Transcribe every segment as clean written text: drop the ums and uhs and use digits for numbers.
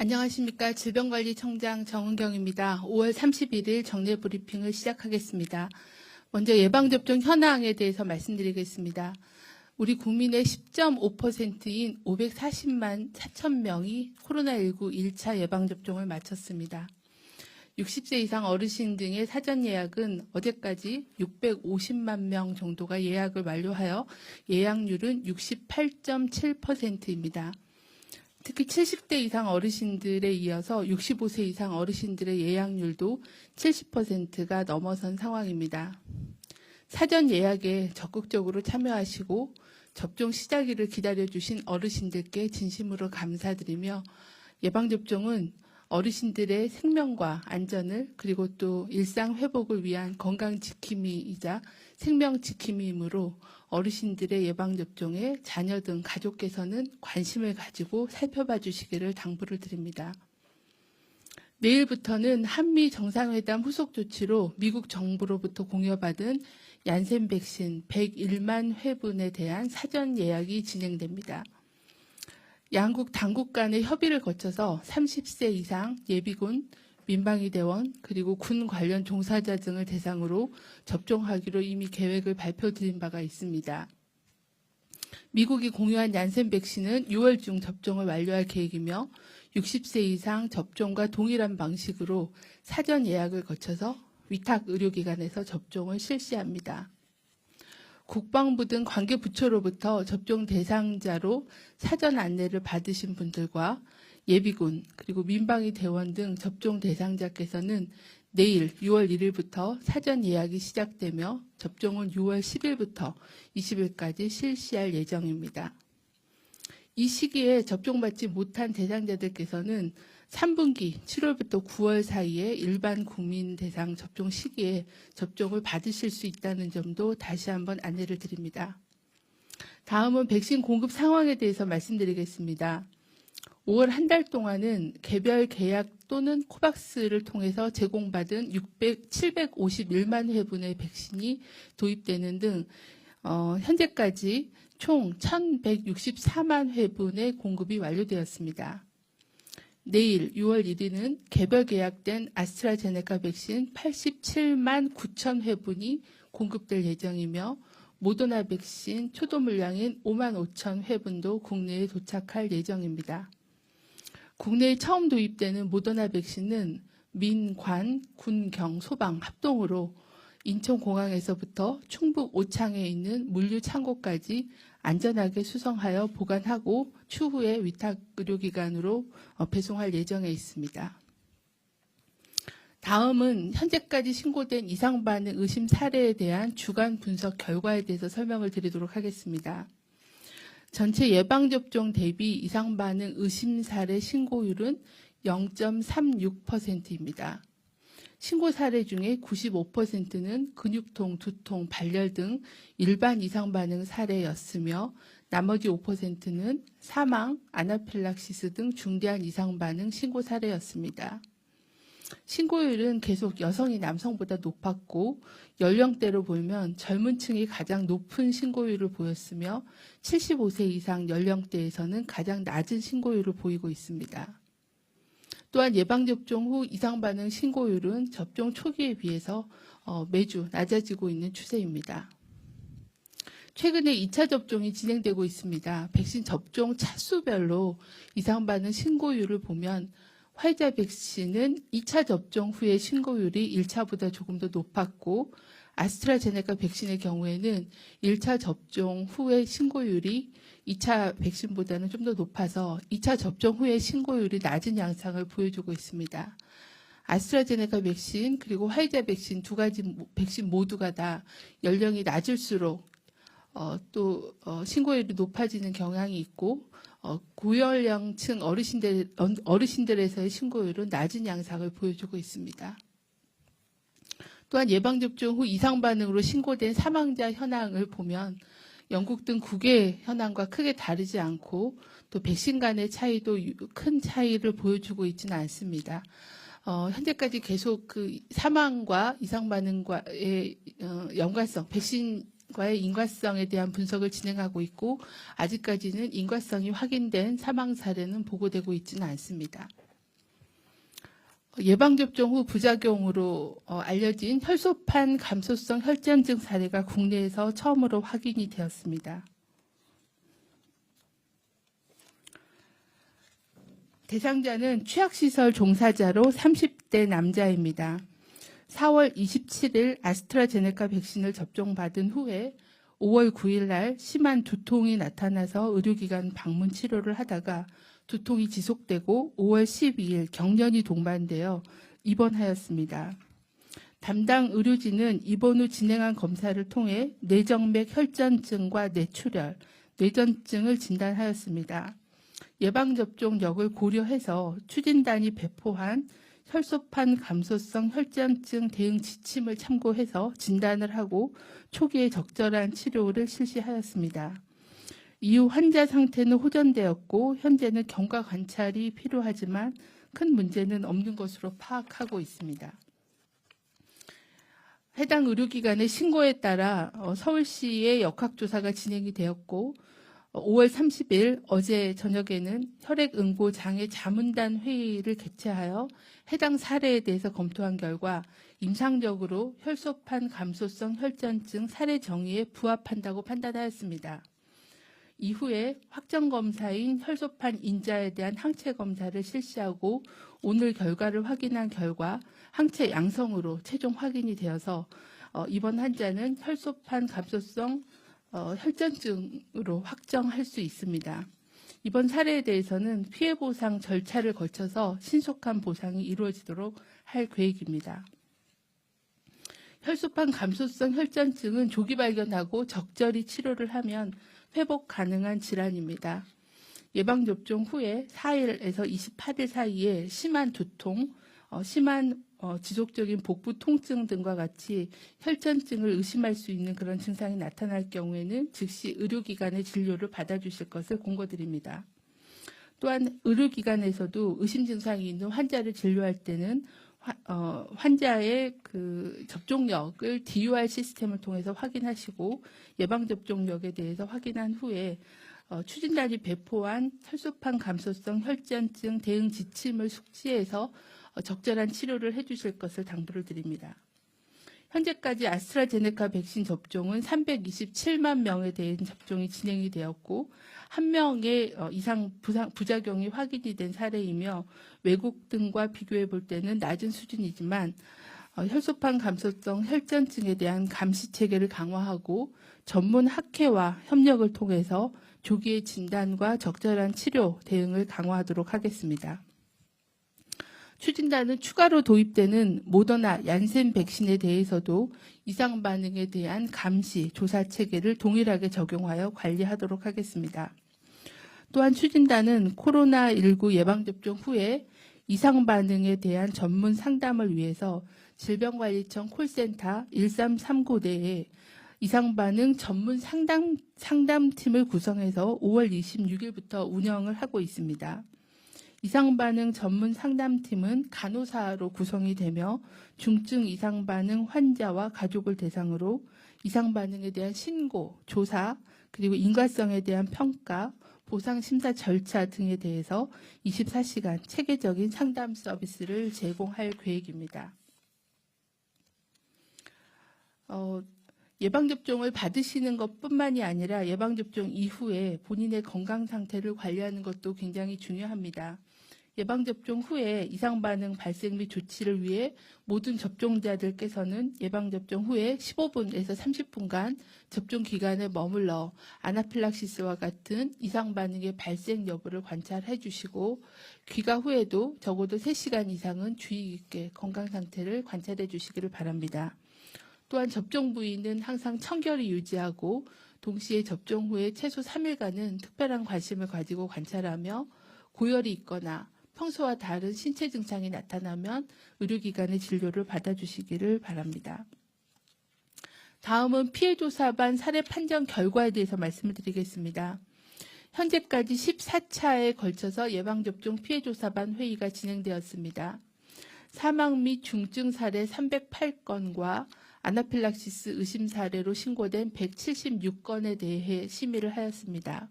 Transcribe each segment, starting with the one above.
안녕하십니까. 질병관리청장 정은경입니다. 5월 31일 정례 브리핑을 시작하겠습니다. 먼저 예방접종 현황에 대해서 말씀드리겠습니다. 우리 국민의 10.5%인 540만 4천 명이 코로나19 1차 예방접종을 마쳤습니다. 60세 이상 어르신 등의 사전 예약은 어제까지 650만 명 정도가 예약을 완료하여 예약률은 68.7%입니다. 특히 70대 이상 어르신들에 이어서 65세 이상 어르신들의 예약률도 70%가 넘어선 상황입니다. 사전 예약에 적극적으로 참여하시고 접종 시작일을 기다려주신 어르신들께 진심으로 감사드리며 예방접종은 어르신들의 생명과 안전을 그리고 또 일상 회복을 위한 건강 지킴이이자 생명 지킴이이므로 어르신들의 예방접종에 자녀 등 가족께서는 관심을 가지고 살펴봐 주시기를 당부를 드립니다. 내일부터는 한미 정상회담 후속 조치로 미국 정부로부터 공여받은 얀센 백신 101만 회분에 대한 사전 예약이 진행됩니다. 양국 당국 간의 협의를 거쳐서 30세 이상 예비군, 민방위대원, 그리고 군 관련 종사자 등을 대상으로 접종하기로 이미 계획을 발표드린 바가 있습니다. 미국이 공유한 얀센 백신은 6월 중 접종을 완료할 계획이며 60세 이상 접종과 동일한 방식으로 사전 예약을 거쳐서 위탁 의료기관에서 접종을 실시합니다. 국방부 등 관계부처로부터 접종 대상자로 사전 안내를 받으신 분들과 예비군 그리고 민방위 대원 등 접종 대상자께서는 내일 6월 1일부터 사전 예약이 시작되며 접종은 6월 10일부터 20일까지 실시할 예정입니다. 이 시기에 접종받지 못한 대상자들께서는 3분기 7월부터 9월 사이에 일반 국민 대상 접종 시기에 접종을 받으실 수 있다는 점도 다시 한번 안내를 드립니다. 다음은 백신 공급 상황에 대해서 말씀드리겠습니다. 5월 한 달 동안은 개별 계약 또는 코박스를 통해서 제공받은 751만 회분의 백신이 도입되는 등 현재까지 총 1,164만 회분의 공급이 완료되었습니다. 내일 6월 1일은 개별 계약된 아스트라제네카 백신 87만 9천 회분이 공급될 예정이며 모더나 백신 초도 물량인 5만 5천 회분도 국내에 도착할 예정입니다. 국내에 처음 도입되는 모더나 백신은 민, 관, 군, 경, 소방 합동으로 인천공항에서부터 충북 오창에 있는 물류 창고까지 안전하게 수송하여 보관하고 추후에 위탁 의료기관으로 배송할 예정에 있습니다. 다음은 현재까지 신고된 이상 반응 의심 사례에 대한 주간 분석 결과에 대해서 설명을 드리도록 하겠습니다. 전체 예방접종 대비 이상 반응 의심 사례 신고율은 0.36%입니다. 신고 사례 중에 95%는 근육통, 두통, 발열 등 일반 이상 반응 사례였으며 나머지 5%는 사망, 아나필락시스 등 중대한 이상 반응 신고 사례였습니다. 신고율은 계속 여성이 남성보다 높았고 연령대로 보면 젊은 층이 가장 높은 신고율을 보였으며 75세 이상 연령대에서는 가장 낮은 신고율을 보이고 있습니다. 또한 예방접종 후 이상 반응 신고율은 접종 초기에 비해서 매주 낮아지고 있는 추세입니다. 최근에 2차 접종이 진행되고 있습니다. 백신 접종 차수별로 이상 반응 신고율을 보면 화이자 백신은 2차 접종 후의 신고율이 1차보다 조금 더 높았고 아스트라제네카 백신의 경우에는 1차 접종 후의 신고율이 2차 백신보다는 좀 더 높아서 2차 접종 후의 신고율이 낮은 양상을 보여주고 있습니다. 아스트라제네카 백신 그리고 화이자 백신 두 가지 백신 모두가 다 연령이 낮을수록 신고율이 높아지는 경향이 있고 고연령층 어르신들에서의 신고율은 낮은 양상을 보여주고 있습니다. 또한 예방접종 후 이상 반응으로 신고된 사망자 현황을 보면 영국 등 국외 현황과 크게 다르지 않고 또 백신 간의 차이도 큰 차이를 보여주고 있지는 않습니다. 현재까지 계속 그 사망과 이상 반응과의 연관성, 백신과의 인과성에 대한 분석을 진행하고 있고 아직까지는 인과성이 확인된 사망 사례는 보고되고 있지는 않습니다. 예방접종 후 부작용으로 알려진 혈소판 감소성 혈전증 사례가 국내에서 처음으로 확인이 되었습니다. 대상자는 취약시설 종사자로 30대 남자입니다. 4월 27일 아스트라제네카 백신을 접종받은 후에 5월 9일 날 심한 두통이 나타나서 의료기관 방문 치료를 하다가 두통이 지속되고 5월 12일 경련이 동반되어 입원하였습니다. 담당 의료진은 입원 후 진행한 검사를 통해 뇌정맥 혈전증과 뇌출혈, 뇌전증을 진단하였습니다. 예방접종력을 고려해서 추진단이 배포한 혈소판 감소성 혈전증 대응 지침을 참고해서 진단을 하고 초기에 적절한 치료를 실시하였습니다. 이후 환자 상태는 호전되었고 현재는 경과 관찰이 필요하지만 큰 문제는 없는 것으로 파악하고 있습니다. 해당 의료기관의 신고에 따라 서울시의 역학조사가 진행이 되었고 5월 30일 어제 저녁에는 혈액응고 장애 자문단 회의를 개최하여 해당 사례에 대해서 검토한 결과 임상적으로 혈소판 감소성 혈전증 사례 정의에 부합한다고 판단하였습니다. 이후에 확정검사인 혈소판 인자에 대한 항체 검사를 실시하고 오늘 결과를 확인한 결과 항체 양성으로 최종 확인이 되어서 이번 환자는 혈소판 감소성 혈전증으로 확정할 수 있습니다. 이번 사례에 대해서는 피해보상 절차를 거쳐서 신속한 보상이 이루어지도록 할 계획입니다. 혈소판 감소성 혈전증은 조기 발견하고 적절히 치료를 하면 회복 가능한 질환입니다. 예방접종 후에 4일에서 28일 사이에 심한 두통, 심한 지속적인 복부 통증 등과 같이 혈전증을 의심할 수 있는 그런 증상이 나타날 경우에는 즉시 의료기관의 진료를 받아주실 것을 공고드립니다. 또한 의료기관에서도 의심 증상이 있는 환자를 진료할 때는 환자의 그 접종력을 DUR 시스템을 통해서 확인하시고 예방접종력에 대해서 확인한 후에 추진단이 배포한 혈소판 감소성 혈전증 대응 지침을 숙지해서 적절한 치료를 해주실 것을 당부를 드립니다. 현재까지 아스트라제네카 백신 접종은 327만 명에 대한 접종이 진행이 되었고 1명의 이상 부작용이 확인이 된 사례이며 외국 등과 비교해 볼 때는 낮은 수준이지만 혈소판 감소성 혈전증에 대한 감시 체계를 강화하고 전문 학회와 협력을 통해서 조기의 진단과 적절한 치료 대응을 강화하도록 하겠습니다. 추진단은 추가로 도입되는 모더나 얀센 백신에 대해서도 이상 반응에 대한 감시, 조사 체계를 동일하게 적용하여 관리하도록 하겠습니다. 또한 추진단은 코로나19 예방접종 후에 이상 반응에 대한 전문 상담을 위해서 질병관리청 콜센터 1339 내에 이상 반응 전문 상담팀을 구성해서 5월 26일부터 운영을 하고 있습니다. 이상반응 전문 상담팀은 간호사로 구성이 되며 중증 이상반응 환자와 가족을 대상으로 이상반응에 대한 신고, 조사, 그리고 인과성에 대한 평가, 보상 심사 절차 등에 대해서 24시간 체계적인 상담 서비스를 제공할 계획입니다. 예방접종을 받으시는 것뿐만이 아니라 예방접종 이후에 본인의 건강 상태를 관리하는 것도 굉장히 중요합니다. 예방접종 후에 이상반응 발생 및 조치를 위해 모든 접종자들께서는 예방접종 후에 15분에서 30분간 접종 기간에 머물러 아나필락시스와 같은 이상반응의 발생 여부를 관찰해 주시고 귀가 후에도 적어도 3시간 이상은 주의 깊게 건강 상태를 관찰해 주시기를 바랍니다. 또한 접종 부위는 항상 청결히 유지하고 동시에 접종 후에 최소 3일간은 특별한 관심을 가지고 관찰하며 고열이 있거나 평소와 다른 신체 증상이 나타나면 의료기관의 진료를 받아주시기를 바랍니다. 다음은 피해조사반 사례 판정 결과에 대해서 말씀을 드리겠습니다. 현재까지 14차에 걸쳐서 예방접종 피해조사반 회의가 진행되었습니다. 사망 및 중증 사례 308건과 아나필락시스 의심 사례로 신고된 176건에 대해 심의를 하였습니다.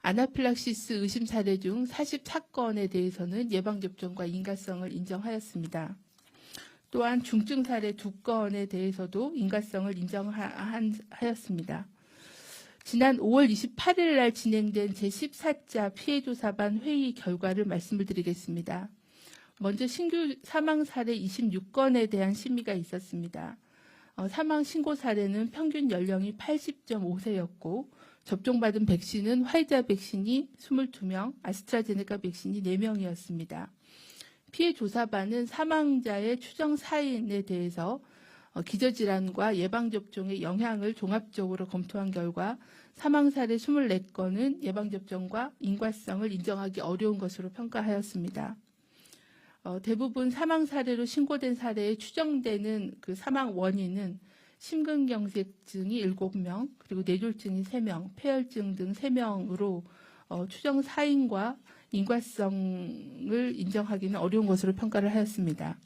아나필락시스 의심 사례 중 44건에 대해서는 예방접종과 인과성을 인정하였습니다. 또한 중증 사례 2건에 대해서도 인과성을 인정하였습니다. 지난 5월 28일 날 진행된 제14자 피해조사반 회의 결과를 말씀을 드리겠습니다. 먼저 신규 사망 사례 26건에 대한 심의가 있었습니다. 사망 신고 사례는 평균 연령이 80.5세였고 접종받은 백신은 화이자 백신이 22명, 아스트라제네카 백신이 4명이었습니다. 피해 조사반은 사망자의 추정 사인에 대해서 기저질환과 예방접종의 영향을 종합적으로 검토한 결과 사망 사례 24건은 예방접종과 인과성을 인정하기 어려운 것으로 평가하였습니다. 대부분 사망 사례로 신고된 사례에 추정되는 그 사망 원인은 심근경색증이 7명, 그리고 뇌졸중이 3명, 폐혈증 등 3명으로 추정 사인과 인과성을 인정하기는 어려운 것으로 평가를 하였습니다.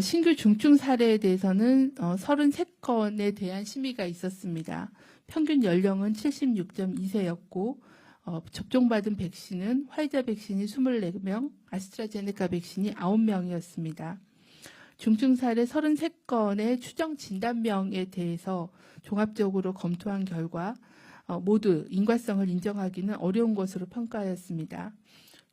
신규 중증 사례에 대해서는 33건에 대한 심의가 있었습니다. 평균 연령은 76.2세였고 접종받은 백신은 화이자 백신이 24명, 아스트라제네카 백신이 9명이었습니다. 중증 사례 33건의 추정 진단명에 대해서 종합적으로 검토한 결과 모두 인과성을 인정하기는 어려운 것으로 평가하였습니다.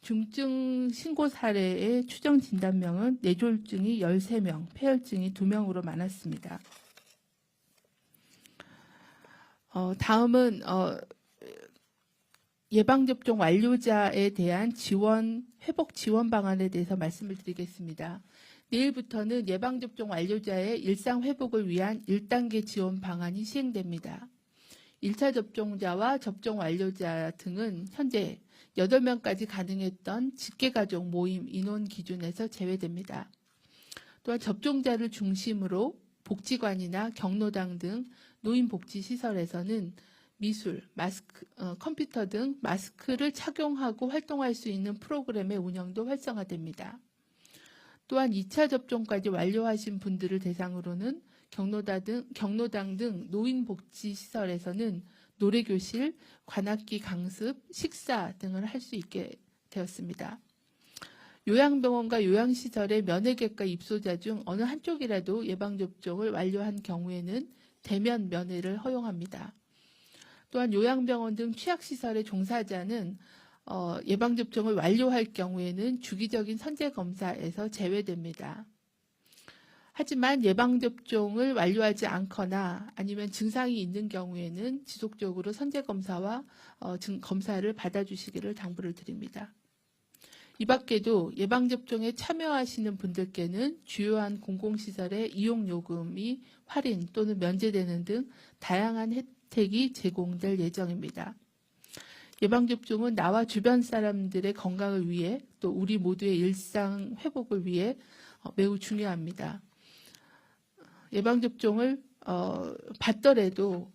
중증 신고 사례의 추정 진단명은 뇌졸중이 13명, 폐혈증이 2명으로 많았습니다. 다음은 예방접종 완료자에 대한 회복 지원 방안에 대해서 말씀을 드리겠습니다. 내일부터는 예방접종 완료자의 일상 회복을 위한 1단계 지원 방안이 시행됩니다. 1차 접종자와 접종 완료자 등은 현재 8명까지 가능했던 직계가족 모임 인원 기준에서 제외됩니다. 또한 접종자를 중심으로 복지관이나 경로당 등 노인복지시설에서는 미술, 마스크, 컴퓨터 등 마스크를 착용하고 활동할 수 있는 프로그램의 운영도 활성화됩니다. 또한 2차 접종까지 완료하신 분들을 대상으로는 경로당 등 노인복지시설에서는 노래교실, 관악기 강습, 식사 등을 할 수 있게 되었습니다. 요양병원과 요양시설의 면회객과 입소자 중 어느 한쪽이라도 예방접종을 완료한 경우에는 대면 면회를 허용합니다. 또한 요양병원 등 취약시설의 종사자는 예방접종을 완료할 경우에는 주기적인 선제검사에서 제외됩니다. 하지만 예방접종을 완료하지 않거나 아니면 증상이 있는 경우에는 지속적으로 선제검사와 검사를 받아주시기를 당부를 드립니다. 이 밖에도 예방접종에 참여하시는 분들께는 주요한 공공시설의 이용요금이 할인 또는 면제되는 등 다양한 혜택이 제공될 예정입니다. 예방접종은 나와 주변 사람들의 건강을 위해 또 우리 모두의 일상 회복을 위해 매우 중요합니다. 예방접종을 받더라도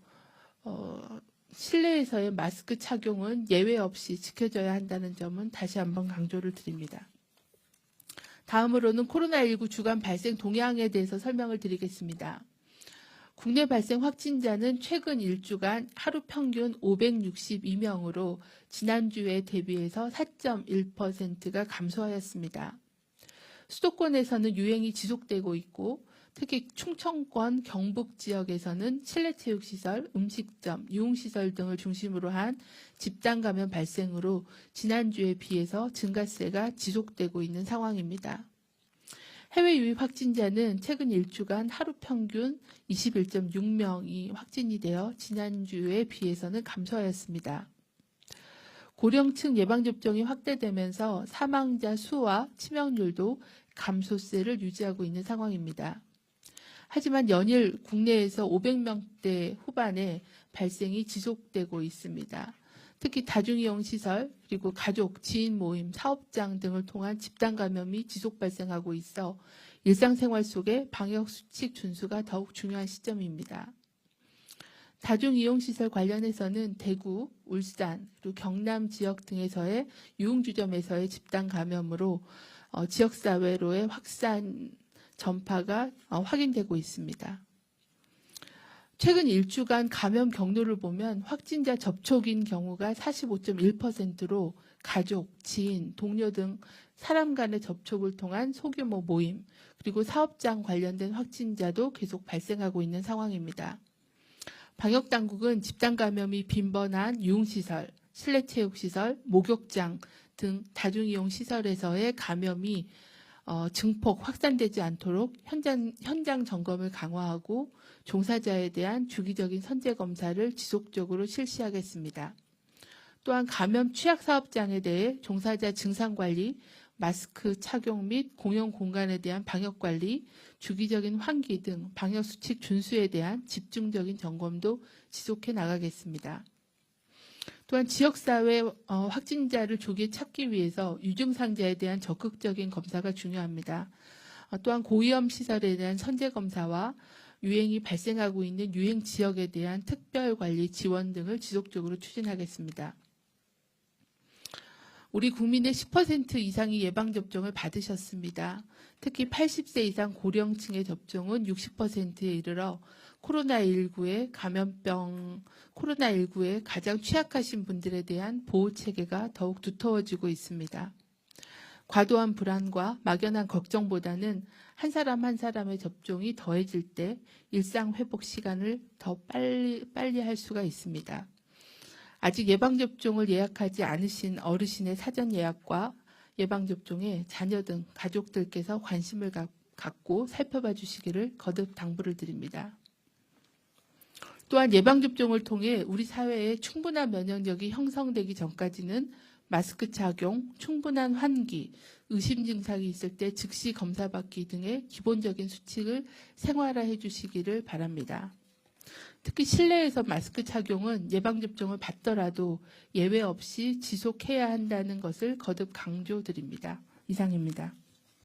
실내에서의 마스크 착용은 예외 없이 지켜져야 한다는 점은 다시 한번 강조를 드립니다. 다음으로는 코로나19 주간 발생 동향에 대해서 설명을 드리겠습니다. 국내 발생 확진자는 최근 1주간 하루 평균 562명으로 지난주에 대비해서 4.1%가 감소하였습니다. 수도권에서는 유행이 지속되고 있고 특히 충청권 경북 지역에서는 실내체육시설, 음식점, 유흥시설 등을 중심으로 한 집단 감염 발생으로 지난주에 비해서 증가세가 지속되고 있는 상황입니다. 해외 유입 확진자는 최근 1주간 하루 평균 21.6명이 확진이 되어 지난주에 비해서는 감소하였습니다. 고령층 예방접종이 확대되면서 사망자 수와 치명률도 감소세를 유지하고 있는 상황입니다. 하지만 연일 국내에서 500명대 후반의 발생이 지속되고 있습니다. 특히 다중이용시설, 그리고 가족, 지인 모임, 사업장 등을 통한 집단 감염이 지속 발생하고 있어 일상생활 속에 방역수칙 준수가 더욱 중요한 시점입니다. 다중이용시설 관련해서는 대구, 울산, 그리고 경남 지역 등에서의 유흥주점에서의 집단 감염으로 지역사회로의 확산 전파가 확인되고 있습니다. 최근 일주간 감염 경로를 보면 확진자 접촉인 경우가 45.1%로 가족, 지인, 동료 등 사람 간의 접촉을 통한 소규모 모임, 그리고 사업장 관련된 확진자도 계속 발생하고 있는 상황입니다. 방역당국은 집단 감염이 빈번한 유흥시설, 실내체육시설, 목욕장 등 다중이용 시설에서의 감염이 증폭, 확산되지 않도록 현장 점검을 강화하고 종사자에 대한 주기적인 선제 검사를 지속적으로 실시하겠습니다. 또한 감염 취약 사업장에 대해 종사자 증상 관리, 마스크 착용 및 공용 공간에 대한 방역 관리, 주기적인 환기 등 방역 수칙 준수에 대한 집중적인 점검도 지속해 나가겠습니다. 또한 지역사회 확진자를 조기에 찾기 위해서 유증상자에 대한 적극적인 검사가 중요합니다. 또한 고위험 시설에 대한 선제 검사와 유행이 발생하고 있는 유행 지역에 대한 특별 관리 지원 등을 지속적으로 추진하겠습니다. 우리 국민의 10% 이상이 예방접종을 받으셨습니다. 특히 80세 이상 고령층의 접종은 60%에 이르러 코로나19에 가장 취약하신 분들에 대한 보호체계가 더욱 두터워지고 있습니다. 과도한 불안과 막연한 걱정보다는 한 사람 한 사람의 접종이 더해질 때 일상 회복 시간을 더 빨리 할 수가 있습니다. 아직 예방접종을 예약하지 않으신 어르신의 사전 예약과 예방접종에 자녀 등 가족들께서 관심을 갖고 살펴봐 주시기를 거듭 당부를 드립니다. 또한 예방접종을 통해 우리 사회에 충분한 면역력이 형성되기 전까지는 마스크 착용, 충분한 환기, 의심 증상이 있을 때 즉시 검사받기 등의 기본적인 수칙을 생활화해 주시기를 바랍니다. 특히 실내에서 마스크 착용은 예방접종을 받더라도 예외 없이 지속해야 한다는 것을 거듭 강조드립니다. 이상입니다.